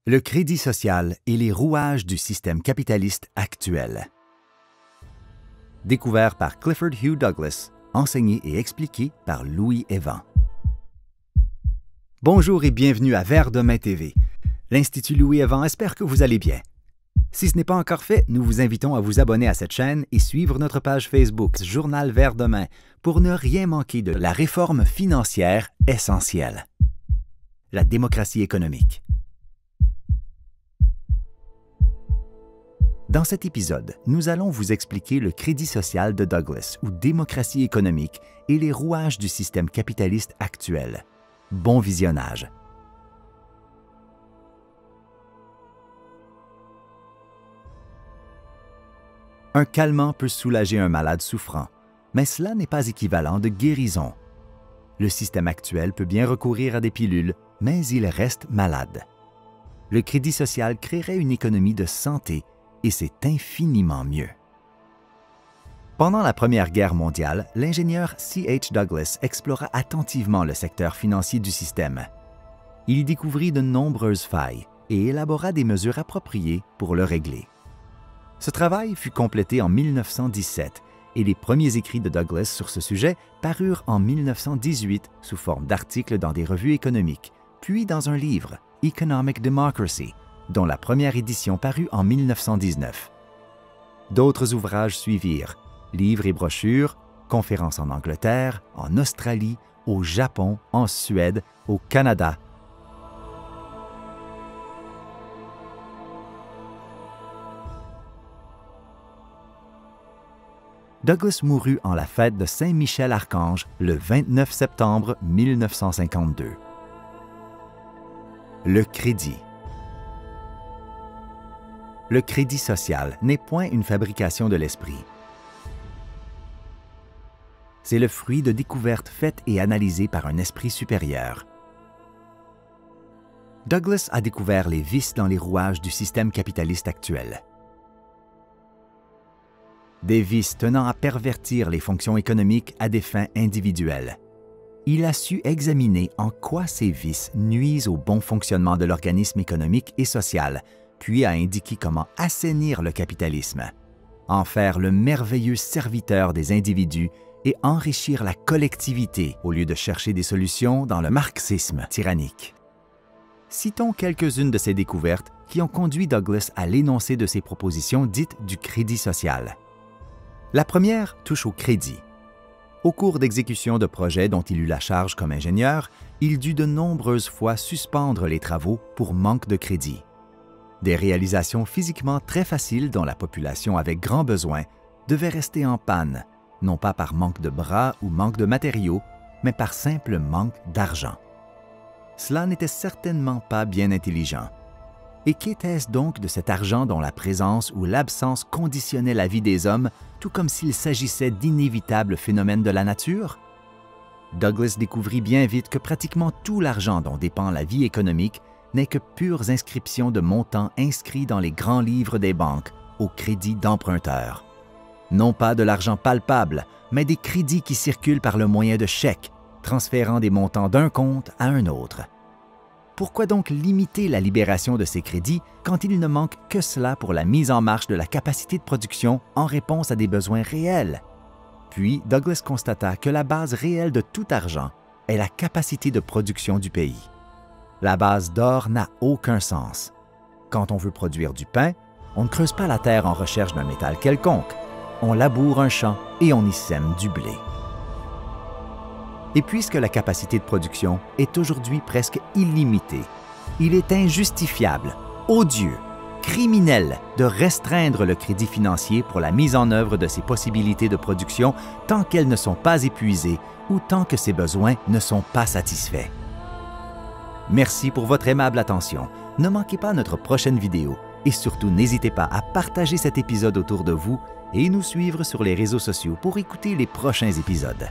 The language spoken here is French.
Le crédit social et les rouages du système capitaliste actuel. Découvert par Clifford Hugh Douglas, enseigné et expliqué par Louis Evans. Bonjour et bienvenue à Vers Demain TV. L'Institut Louis Evans espère que vous allez bien. Si ce n'est pas encore fait, nous vous invitons à vous abonner à cette chaîne et suivre notre page Facebook Journal Vers Demain pour ne rien manquer de la réforme financière essentielle. La démocratie économique. Dans cet épisode, nous allons vous expliquer le crédit social de Douglas ou démocratie économique et les rouages du système capitaliste actuel. Bon visionnage. Un calmant peut soulager un malade souffrant, mais cela n'est pas équivalent de guérison. Le système actuel peut bien recourir à des pilules, mais il reste malade. Le crédit social créerait une économie de santé et c'est infiniment mieux. Pendant la Première Guerre mondiale, l'ingénieur C.H. Douglas explora attentivement le secteur financier du système. Il y découvrit de nombreuses failles et élabora des mesures appropriées pour le régler. Ce travail fut complété en 1917 et les premiers écrits de Douglas sur ce sujet parurent en 1918 sous forme d'articles dans des revues économiques, puis dans un livre, Economic Democracy, dont la première édition parut en 1919. D'autres ouvrages suivirent, livres et brochures, conférences en Angleterre, en Australie, au Japon, en Suède, au Canada. Douglas mourut en la fête de Saint-Michel-Archange le 29 septembre 1952. Le crédit. Le crédit social n'est point une fabrication de l'esprit. C'est le fruit de découvertes faites et analysées par un esprit supérieur. Douglas a découvert les vices dans les rouages du système capitaliste actuel. Des vices tenant à pervertir les fonctions économiques à des fins individuelles. Il a su examiner en quoi ces vices nuisent au bon fonctionnement de l'organisme économique et social, puis a indiqué comment assainir le capitalisme, en faire le merveilleux serviteur des individus et enrichir la collectivité au lieu de chercher des solutions dans le marxisme tyrannique. Citons quelques-unes de ces découvertes qui ont conduit Douglas à l'énoncé de ses propositions dites du crédit social. La première touche au crédit. Au cours d'exécution de projets dont il eut la charge comme ingénieur, il dut de nombreuses fois suspendre les travaux pour manque de crédit. Des réalisations physiquement très faciles dont la population avait grand besoin devaient rester en panne, non pas par manque de bras ou manque de matériaux, mais par simple manque d'argent. Cela n'était certainement pas bien intelligent. Et qu'était-ce donc de cet argent dont la présence ou l'absence conditionnait la vie des hommes, tout comme s'il s'agissait d'inévitables phénomènes de la nature? Douglas découvrit bien vite que pratiquement tout l'argent dont dépend la vie économique n'est que pures inscriptions de montants inscrits dans les grands livres des banques au crédit d'emprunteurs. Non pas de l'argent palpable, mais des crédits qui circulent par le moyen de chèques, transférant des montants d'un compte à un autre. Pourquoi donc limiter la libération de ces crédits quand il ne manque que cela pour la mise en marche de la capacité de production en réponse à des besoins réels? Puis, Douglas constata que la base réelle de tout argent est la capacité de production du pays. La base d'or n'a aucun sens. Quand on veut produire du pain, on ne creuse pas la terre en recherche d'un métal quelconque. On laboure un champ et on y sème du blé. Et puisque la capacité de production est aujourd'hui presque illimitée, il est injustifiable, odieux, criminel de restreindre le crédit financier pour la mise en œuvre de ces possibilités de production tant qu'elles ne sont pas épuisées ou tant que ces besoins ne sont pas satisfaits. Merci pour votre aimable attention. Ne manquez pas notre prochaine vidéo et surtout n'hésitez pas à partager cet épisode autour de vous et nous suivre sur les réseaux sociaux pour écouter les prochains épisodes.